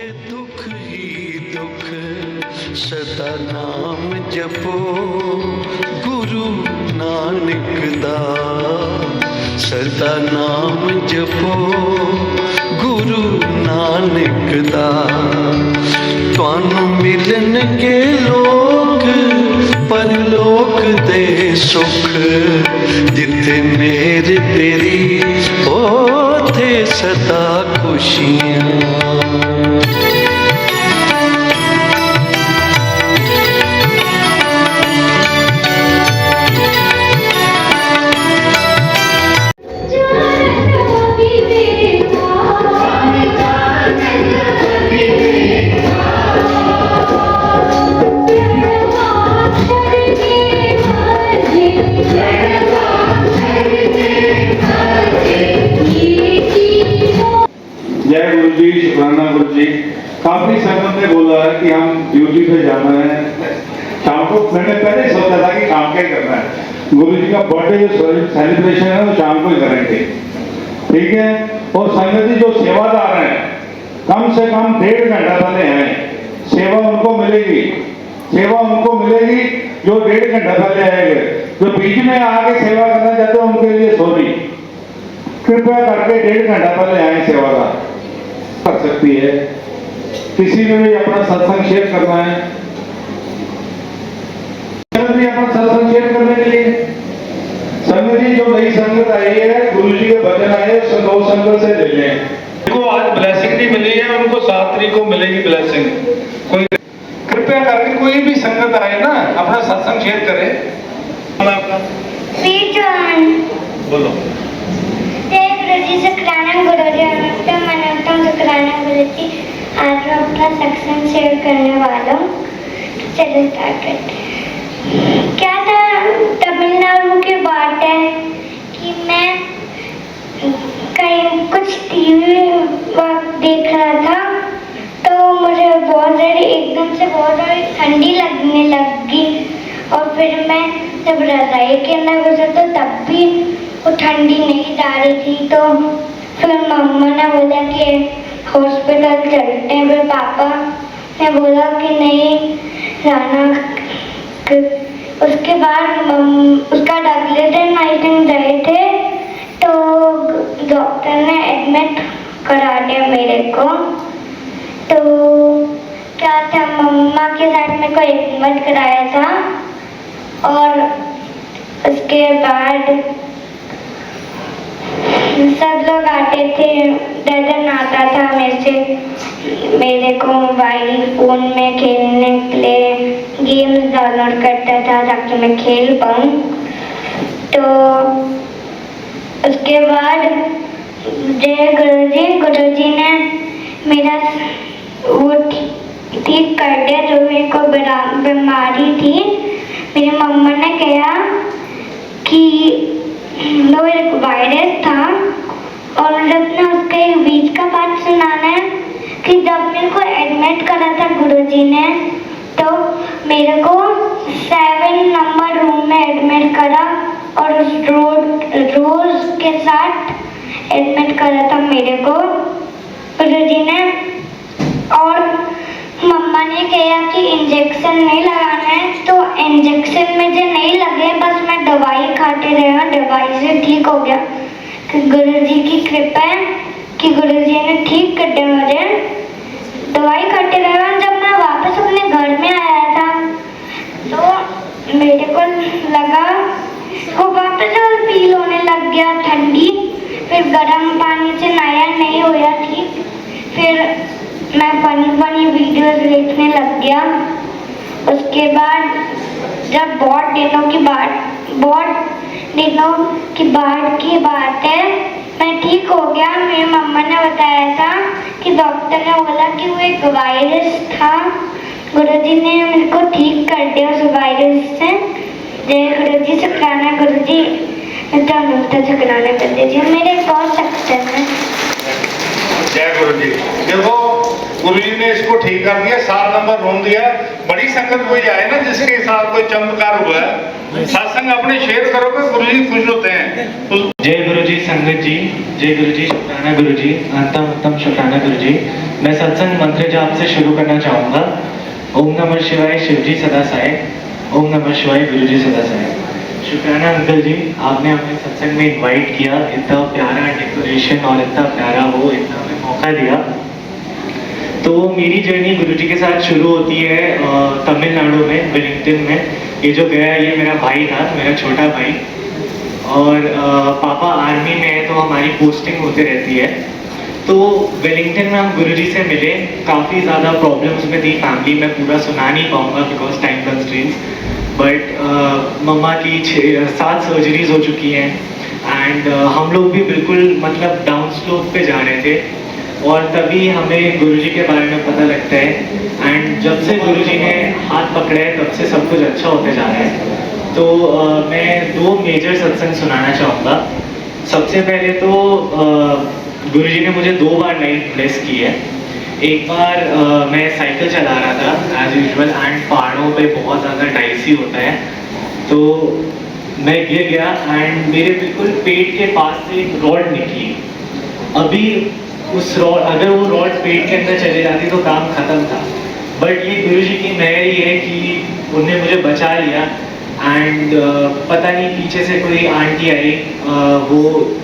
दुख ही दुख सदा नाम जपो गुरु नानक दा सदा नाम जपो गुरु नानक दा तुहानू मिलणगे लोक परलोक दे सुख जिथे मेरे तेरी ओथे सदा खुशियां। जय गुरु जी, शुक्राना गुरु जी। काफी संगत ने बोला है कि हम ड्यूटी पे जाना है शाम को। मैंने पहले ही सोचा था कि शाम क्या करना है। गुरु जी का बर्थडे जो सेलिब्रेशन है वो शाम को ही करेंगे, ठीक है। और संगत जी जो सेवादार हैं कम से कम 1.5 घंटा पहले आए, सेवा उनको मिलेगी, सेवा उनको मिलेगी जो 1.5 घंटा पहले आएंगे। जो बीच में आके सेवा करना चाहते हैं उनके लिए सॉरी, कृपया करके 1.5 घंटा पहले आए। सेवा का कर सकती है, किसी ने भी अपना सत्संग शेयर करना है, भी अपना सत्संग शेयर करने के लिए। संगत जी जो नई संगत आई है, गुरु जी के भजन आए, संतोष संगत से ले लें। जिनको आज ब्लेसिंग नहीं मिली है उनको 7 तारीख को मिलेगी ब्लेसिंग। कोई कृपया करके कोई भी संगत आए ना अपना सत्संग शेयर करे। बोलो आज मैं अपना सत्संग शेयर करने वाला हूँ। चलो स्टार्ट करते हैं। क्या था, तमिलनाडु की बात है कि मैं कहीं कुछ टीवी देख रहा था तो मुझे एकदम से बहुत सारी ठंडी लगने लगी। और फिर मैं जब रजाई के अंदर घुसा तो तब भी वो ठंडी नहीं जा रही थी। तो फिर मम्मा ने बोला कि हॉस्पिटल चलते हैं। फिर पापा ने बोला कि नहीं जाना। उसके बाद उसका अगले दिन आई थिंक गए थे तो डॉक्टर ने एडमिट करा दिया मेरे को। तो क्या था, मम्मा के साथ मेरे को एडमिट कराया था। और उसके बाद सब लोग आते थे, डर आता था मेरे को मोबाइल फोन में खेलने के लिए गेम्स डाउनलोड करता था ताकि मैं खेल पाऊँ। तो उसके बाद जय गुरुजी ने मेरा वो ठीक कर दिया जो मेरे को बीमारी थी। मेरी मम्मा ने कहा कि वो एक वायरस था। और अपने उसका एक बीच का बात सुनाना है कि जब मेरे को एडमिट करा था गुरुजी ने तो मेरे को 7 नंबर रूम में एडमिट करा और उस रोज के साथ एडमिट करा था मेरे को गुरुजी ने। और मम्मा ने कहा कि इंजेक्शन नहीं लगाना है, तो इंजेक्शन मुझे नहीं लगे, बस मैं दवाई खाते रहा, दवाई से ठीक हो गया। गुरुजी की कृपा है कि गुरुजी ने ठीक कर दिया मुझे। दवाई खाते रहा। जब मैं वापस अपने घर में आया था तो मेरे को लगा वो वापस फील होने लग गया ठंडी। फिर गर्म पानी से नहाया, नहीं होया ठीक। फिर मैं फनी वीडियोस देखने लग गया। उसके बाद जब बहुत दिनों की बात है, मैं ठीक हो गया। मेरी मम्मा ने बताया था कि डॉक्टर ने बोला कि वो एक वायरस था। गुरुजी ने मेरे को ठीक कर दिया उस वायरस से। जय गुरुजी, शुक्राना गुरुजी। शुक्राना कर दीजिए, मेरे बहुत सक्सेस है। जय गुरु जी। देखो गुरु जी ने इसको ठीक कर दिया, 7 नंबर रूम दिया। बड़ी संगत कोई आए ना जिसके साथ कोई चमत्कार हुआ है, सत्संग अपने शेयर करोगे, गुरु जी खुश होते हैं। जय गुरु जी संगत जी, जय गुरु जी, शुक्राना गुरु जी, अंतम उत्तम शुक्राना गुरु जी। मैं सत्संग मंत्र जाप से शुरू करना चाहूँगा। ओम नमः शिवाय शिव जी सदा साय, ओम नमः शिवाय गुरु जी सदा साय। शुक्राना अंकल जी, आपने हमें सत्संग में इनवाइट किया, इतना प्यारा डेकोरेशन और इतना प्यारा वो इतना हमें मौका दिया। तो मेरी जर्नी गुरु जी के साथ शुरू होती है तमिलनाडु में, वेलिंगटन में। ये जो गया ये मेरा भाई था, मेरा छोटा भाई, और पापा आर्मी में है तो हमारी पोस्टिंग होती रहती है। तो वेलिंगटन में हम गुरुजी से मिले, काफ़ी ज़्यादा प्रॉब्लम्स में थी फैमिली, मैं पूरा सुना नहीं पाऊँगा बिकॉज टाइम कंस्ट्रेंट्स, बट मम्मा की 7 सर्जरीज हो चुकी हैं एंड हम लोग भी बिल्कुल मतलब डाउन स्लोप पे जा रहे थे। और तभी हमें गुरुजी के बारे में पता लगता है एंड जब से गुरुजी ने हाथ पकड़ा है तब से सब कुछ अच्छा होते जा रहा है। तो मैं 2 मेजर सत्संग सुनाना चाहूँगा। सबसे पहले तो गुरुजी ने मुझे 2 बार लाइफ ब्लेस की है। एक बार मैं साइकिल चला रहा था एज यूजुअल एंड पहाड़ों पे बहुत ज़्यादा डाइसी होता है, तो मैं गिर गया एंड मेरे बिल्कुल पेट के पास से एक रॉड निकली। अभी उस रॉड, अगर वो रॉड पेट के अंदर चले जाती तो काम खत्म था, बट ये गुरुजी की मेहर ही है कि उन्होंने मुझे बचा लिया। एंड पता नहीं पीछे से कोई आंटी आई, वो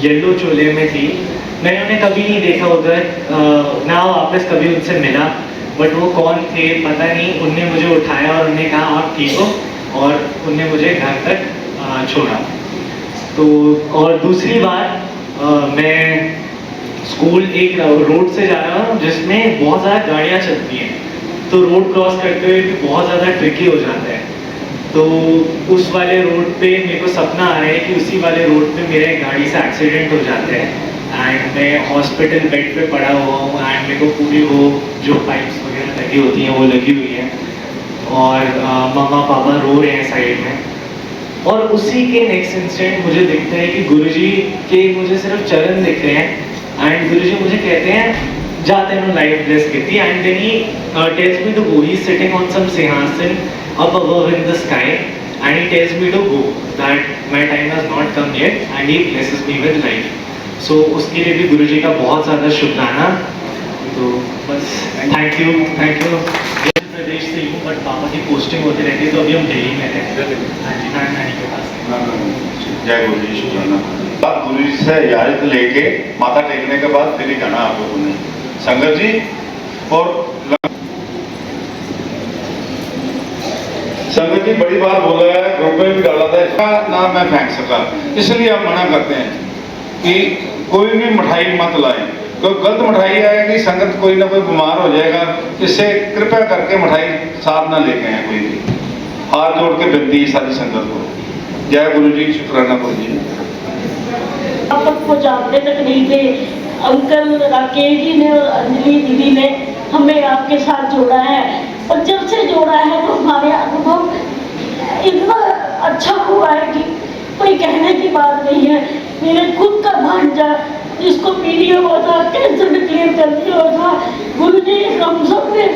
येलो चोले में थी, मैंने उन्हें कभी नहीं देखा उधर, ना वापस कभी उनसे मिला, बट वो कौन थे पता नहीं। उनने मुझे उठाया और उन्हें कहा आप ठीक हो, और उनने मुझे घर तक छोड़ा। तो और दूसरी बार मैं स्कूल एक रोड से जा रहा हूँ जिसमें बहुत ज़्यादा गाड़ियाँ चलती हैं, तो रोड क्रॉस करते हुए भी बहुत ज़्यादा ट्रिकी हो जाता है। तो उस वाले रोड पे मेरे को सपना आ रहा है कि उसी वाले रोड पे मेरे गाड़ी से एक्सीडेंट हो जाता है एंड मैं हॉस्पिटल बेड पे पड़ा हुआ हूँ एंड मेरे को पूरी वो जो पाइप्स वगैरह लगी होती हैं वो लगी हुई है, और मम्मा पापा रो रहे हैं साइड में। और उसी के नेक्स्ट इंस्टेंट मुझे दिखता है कि गुरुजी के मुझे सिर्फ चरण दिख रहे हैं एंड गुरुजी मुझे कहते हैं जा तेनू लाइफ ब्लेस कीती, and then he tells me to go. He is sitting on some सिंहासन up above in the sky and he tells me to go, that my time has not come yet and he blesses me with life. So उसके लिए भी गुरुजी का बहुत ज़्यादा शुक्राना। तो बस थैंक यू प्रदेश से हूँ बट पापा की पोस्टिंग होती रहती है, तो अभी हम दिल्ली में हैं नानी के पास। जय गुरु जी, शुक्राना। गुरु जी से इजाजत लेके माथा टेकने के बाद फिर ही जाना आप लोगों ने संगत जी। और संगत जी बड़ी बात बोला है, ग्रुप में भी डाला था, इसका नाम मैं फेंक सका, इसलिए हम मना करते हैं कि कोई भी मिठाई मत लाएं। कोई गलत मिठाई आएगी, संगत कोई ना कोई बीमार हो जाएगा, इससे कृपया करके मिठाई साथ ना लेके आए कोई भी। हाथ जोड़ के विनती सारी संगत को। जय गुरु जी, शुक्राना गुरु जी। आपको जानते तक नहीं थे, अंकल राकेश जी ने और अंजलि दीदी ने हमें आपके साथ जोड़ा है, और जब से जोड़ा है तो हमारे अनुभव इतना अच्छा हुआ है कि कोई कहने की बात नहीं है। मेरे खुद का भांजा जिसको पीलिया हुआ था, कैंसर डिक्लेयर कर दिया हुआ था, गुरुजी हम सब ने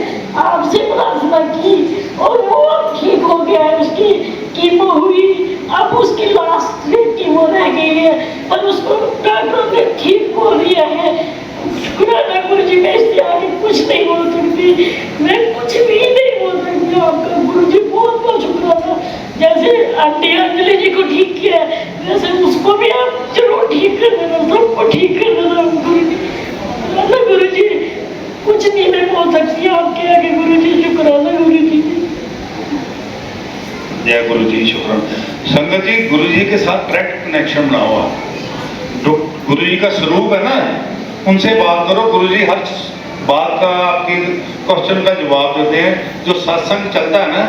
आपसे प्रार्थना की और वो अब ठीक हो गया है। उसकी कीमो हुई, अब उसकी लास्ट कीमो रह गई है, पर उसको डॉक्टर ने ठीक बोल दिया है। शुक्राना गुरुजी, मैं इससे आगे कुछ नहीं बोल सकती, मैं कुछ भी नहीं बोल सकती। आपका गुरुजी बहुत बहुत शुक्राना। जैसे आंटी अंजलि जी को ठीक किया है, वैसे उसको भी आप जरूर ठीक कर देना, सबको ठीक कर देना गुरुजी। गुरुजी कुछ नहीं मैं बोल सकती आपके आगे गुरुजी, शुक्राना गुरुजी। जय गुरु जी, शुक्राना। संगत जी गुरु जी के साथ डायरेक्ट कनेक्शन बना हुआ, जो गुरु जी का स्वरूप है ना, उनसे बात करो। गुरु जी हर बात का आपकी क्वेश्चन का जवाब देते हैं। जो सत्संग चलता है ना,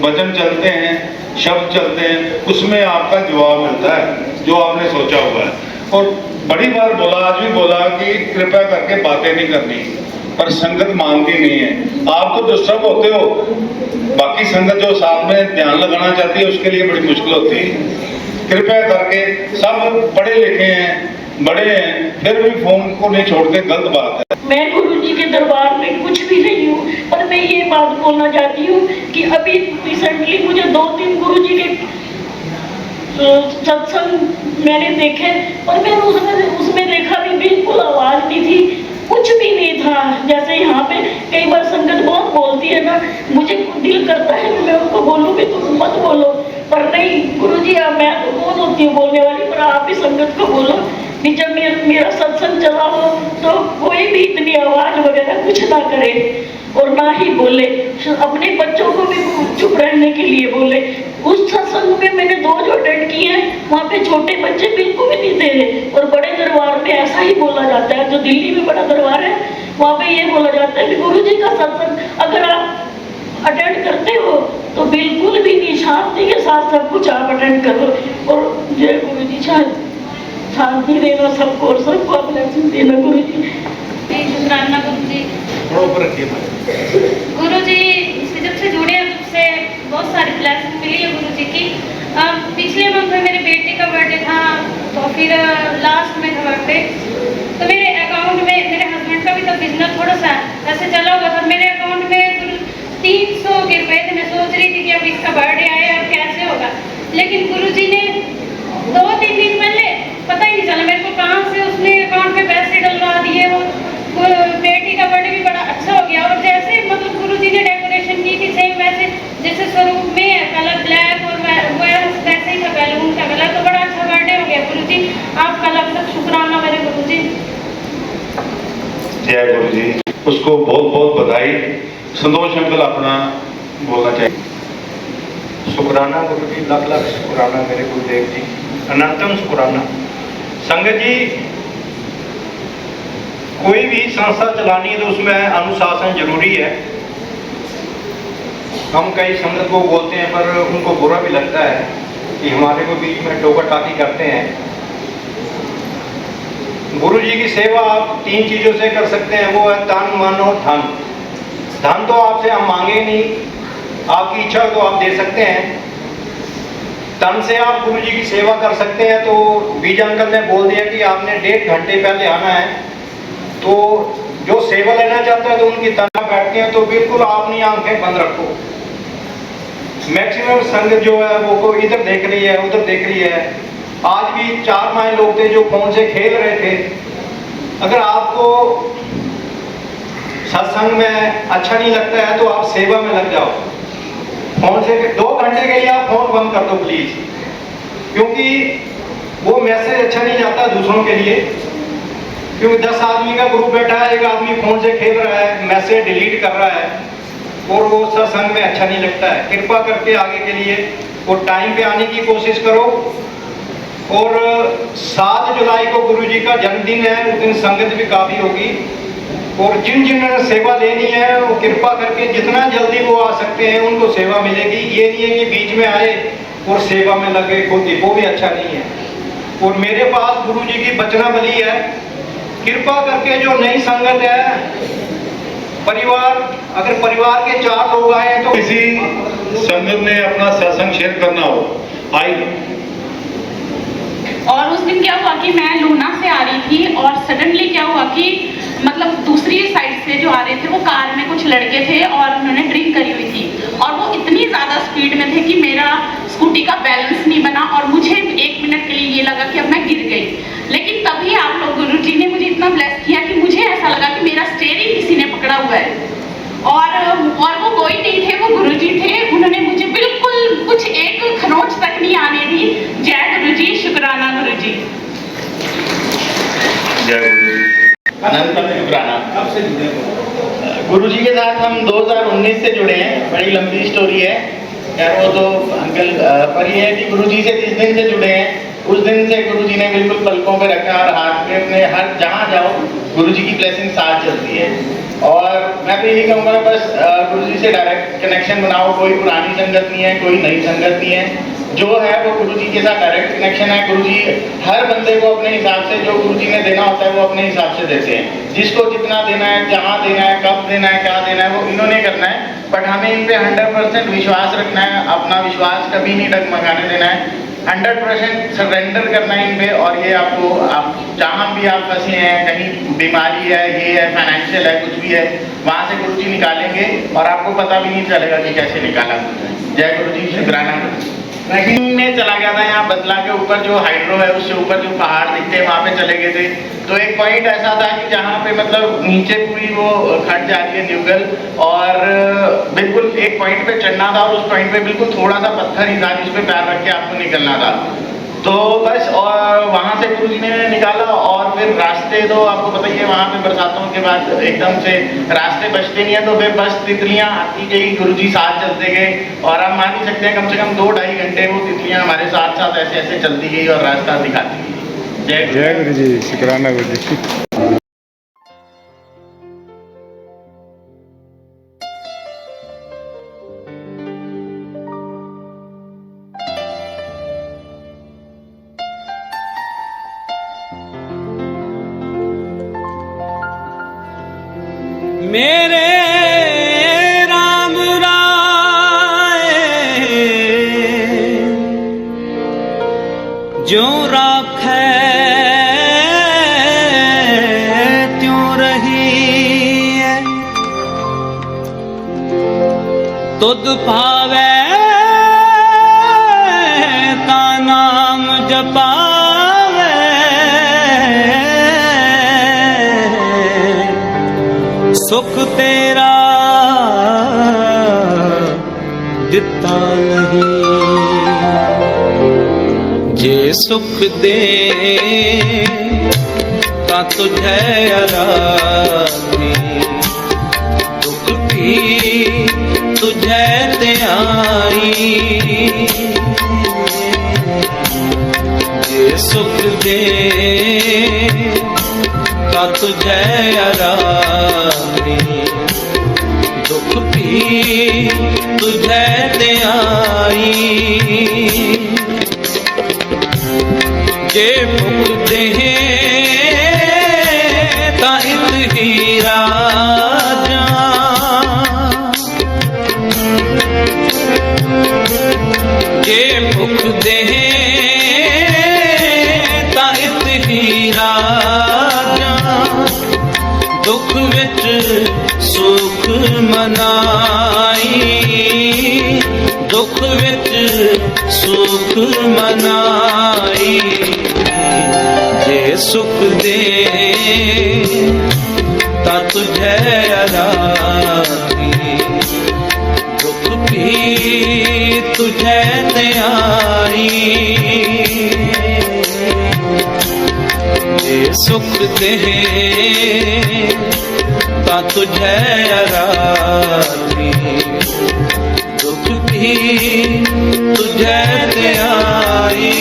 वचन चलते हैं, शब्द चलते हैं, उसमें आपका जवाब मिलता है जो आपने सोचा हुआ है। और बड़ी बार बोला, आज भी बोला कि कृपया करके बातें नहीं करनी, पर संगत मानती नहीं है। आप तो डिस्टर्ब होते हो, बाकी संगत जो साथ में ध्यान लगाना चाहती है उसके लिए बड़ी मुश्किल होती है। कृपया करके, सब पढ़े लिखे हैं, बड़े हैं, फिर भी फोन को नहीं छोड़ते, गलत बात है। मैं गुरु जी के दरबार में कुछ भी नहीं हूँ, पर मैं ये बात बोलना चाहती हूँ कि अभी रिसेंटली मुझे 2-3 गुरुजी के सत्संग मैंने देखे और मैंने उसमें देखा भी बिल्कुल आवाज नहीं थी, कुछ भी नहीं था। जैसे यहाँ पे कई बार संगत बहुत बोलती है ना, मुझे दिल करता है कि मैं उनको बोलूँ कि तुम मत बोलो, पर नहीं गुरुजी मैं तो कौन होती हूँ बोलने वाली, पर आप ही संगत को बोलो कि जब मेरा सत्संग चला हो तो कोई भी इतनी आवाज वगैरह कुछ ना करे और ना ही बोले, अपने बच्चों को भी चुप रहने के लिए बोले। उस सत्संग में मैंने 2 जो अटेंड किए हैं, वहाँ पे छोटे बच्चे बिल्कुल भी नहीं थे और बड़े दरबार में ऐसा ही बोला जाता है, जो दिल्ली में बड़ा दरबार है वहाँ पे ये बोला जाता है कि गुरुजी का सत्संग अगर आप अटेंड करते हो तो बिल्कुल भी नहीं, शांति के साथ सब कुछ आप अटेंड करो। और जय गुरुजी, शांति देना सबको और सबको ब्लेसिंग देना गुरुजी। शुक्राना गुरुजी। गुरुजी से जब से जुड़े हैं तब से बहुत सारी ब्लेसिंग मिली है गुरुजी की। पिछले मंथ में मेरे बेटे का बर्थडे था, तो फिर लास्ट में था बर्थडे, तो मेरे अकाउंट में, मेरे हस्बैंड का भी तो बिजनेस थोड़ा सा ऐसे चला हुआ था, मेरे अकाउंट में 300 के रुपए थे। मैं सोच रही थी कि अब इसका बर्थडे आए और कैसे होगा, लेकिन गुरुजी ने 2-3 दिन पहले पता ही नहीं चला मेरे को कहाँ से उसने अकाउंट में पैसे डलवा दिए। वो बेटी का बर्थडे भी बड़ा अच्छा हो गया और जैसे मतलब गुरुजी ने डेकोरेशन की थी सेम वैसे जैसे स्वरूप में है, कलर ब्लैक और वैसे ही था बैलून का कलर, तो बड़ा अच्छा बर्थडे हो गया गुरुजी। आपका लग तक शुक्राना मेरे गुरुजी। जय गुरुजी, उसको बहुत बहुत बधाई। संतोष अंकल अपना बोलना चाहिए। शुक्राना गुरुजी, लख लख शुक्राना मेरे गुरुदेव जी, अनंतम शुक्राना। संगत जी, कोई भी संस्था चलानी है तो उसमें अनुशासन जरूरी है। हम कई संगत को बोलते हैं पर उनको बुरा भी लगता है कि हमारे को बीच में टोका टाकी करते हैं। गुरु जी की सेवा आप 3 चीजों से कर सकते हैं, वो है तन मन और धन। धन तो आपसे हम मांगे नहीं, आपकी इच्छा तो आप दे सकते हैं। तन से आप गुरु जी की सेवा कर सकते हैं। तो बीज अंकल ने बोल दिया कि आपने 1.5 घंटे पहले आना है, तो जो सेवा लेना चाहता है तो उनकी तना बैठते हैं, तो बिल्कुल आप नहीं आंखें बंद रखो। मैक्सिमम संगत जो है वो को इधर देख रही है, उधर देख रही है। आज भी 4 माह लोग थे जो फोन से खेल रहे थे। अगर आपको सत्संग में अच्छा नहीं लगता है तो आप सेवा में लग जाओ। फोन से 2 घंटे के लिए आप फोन बंद कर दो प्लीज, क्योंकि वो मैसेज अच्छा नहीं जाता दूसरों के लिए। क्योंकि 10 आदमी का ग्रुप बैठा है, एक आदमी फोन से खेल रहा है, मैसेज डिलीट कर रहा है और वो सत्संग में अच्छा नहीं लगता है। कृपा करके आगे के लिए वो टाइम पे आने की कोशिश करो। और 7 जुलाई को गुरु जी का जन्मदिन है, उस दिन संगत भी काफी होगी। और जिन जिन सेवा लेनी है वो कृपा करके जितना जल्दी वो आ सकते हैं उनको सेवा मिलेगी। ये नहीं है कि बीच में आए और सेवा में लगे खुद, वो भी अच्छा नहीं है। और मेरे पास गुरु जी की बचनावली है, कृपा करके जो नई संगत है, परिवार, अगर परिवार के 4 लोग आए तो किसी संगत ने अपना सत्संग शेयर करना हो, आइए। और उस दिन क्या हुआ कि मैं लूना से आ रही थी और सडनली क्या हुआ कि मतलब दूसरी साइड से जो आ रहे थे वो कार में कुछ लड़के थे और उन्होंने ड्रिंक करी हुई थी और वो इतनी ज़्यादा स्पीड में थे कि मेरा स्कूटी का बैलेंस नहीं बना और मुझे 1 मिनट के लिए ये लगा कि अब मैं गिर गई। लेकिन तभी आप लोग गुरु जी ने मुझे इतना ब्लेस किया कि मुझे ऐसा लगा कि मेरा स्टीयरिंग किसी ने पकड़ा हुआ है और वो कोई नहीं थे, वो गुरु जी थे। उन्होंने मुझे बिल्कुल कुछ एक खरोंच तक नहीं आने दी। जय गुरु जी, शुक्राना गुरु जी। जय गुरु जी, अनंत शुक्राना। कब से जुड़े हो? गुरु जी के साथ हम 2019 से जुड़े हैं, बड़ी लंबी स्टोरी है यार वो तो अंकल। पर ये है कि गुरु जी से जिस दिन से जुड़े हैं उस दिन से गुरु जी ने बिल्कुल पलकों पे रखा और हाथ में अपने, हर जहाँ जाओ गुरु जी की ब्लेसिंग साथ चलती है। और मैं तो यही कहूँगा बस गुरु जी से डायरेक्ट कनेक्शन बनाओ। कोई पुरानी संगत नहीं है, कोई नई संगत नहीं है, जो है वो गुरु जी के साथ डायरेक्ट कनेक्शन है। गुरु जी हर बंदे को अपने हिसाब से, जो गुरु जी ने देना होता है वो अपने हिसाब से देते हैं। जिसको जितना देना है, जहाँ देना है, कब देना है, क्या देना है, वो इन्होंने करना है। बट हमें इन पे 100% विश्वास रखना है, अपना विश्वास कभी नहीं डगमगाने देना है। 100% सरेंडर करना है इन पे। और ये आपको, आप जहाँ भी आप फंसे हैं, कहीं बीमारी है, ये है, फाइनेंशियल है, कुछ भी है, वहाँ से गुरुजी निकालेंगे और आपको पता भी नहीं चलेगा कि कैसे निकाला। जय गुरुजी, शुक्राना। ट्रैकिंग में चला गया था यहाँ बदला के ऊपर, जो हाइड्रो है उससे ऊपर जो पहाड़ दिखते हैं वहाँ पे चले गए थे। तो एक पॉइंट ऐसा था कि जहाँ पे मतलब नीचे पूरी वो खट जा रही है न्यूगल, और बिल्कुल एक पॉइंट पे चढ़ना था और उस पॉइंट पे बिल्कुल थोड़ा सा पत्थर ही था जिस पे पैर रख के आपको निकलना था। तो बस, और वहाँ से गुरुजी ने निकाला। और फिर रास्ते तो आपको पता ही है, वहाँ पे बरसातों के बाद एकदम से रास्ते बचते नहीं है, तो फिर बस तितलियाँ आती गई, गुरुजी साथ चलते गए। और आप मान ही सकते हैं कम से कम 2-2.5 घंटे वो तितलियाँ हमारे साथ साथ ऐसे ऐसे चलती गई और रास्ता दिखाती गई। जय गुरुजी, शुक्राना गुरुजी। मेरे राम राय जो राखै त्यों रही है, तुद पावै ता नाम जपावै, सुख तेरा दिता नहीं। जे सुख दे ता तुझे आराधी, दुख की तुझे ते आई। जे सुख दे ता तुझे आराधी, दुख भी तुझे ते आई। जे मुख दे ता इत ही राजा, जे मुख दे ता इत ही राजा, दुख विच सुख मनाई, दुख विच सुख मनाई। जे सुख दे ता तुझे आराधी, दुख भी तुझे ते आई। जे सुख दे ता तुझे आराधी, दुख भी तुझे ते आई।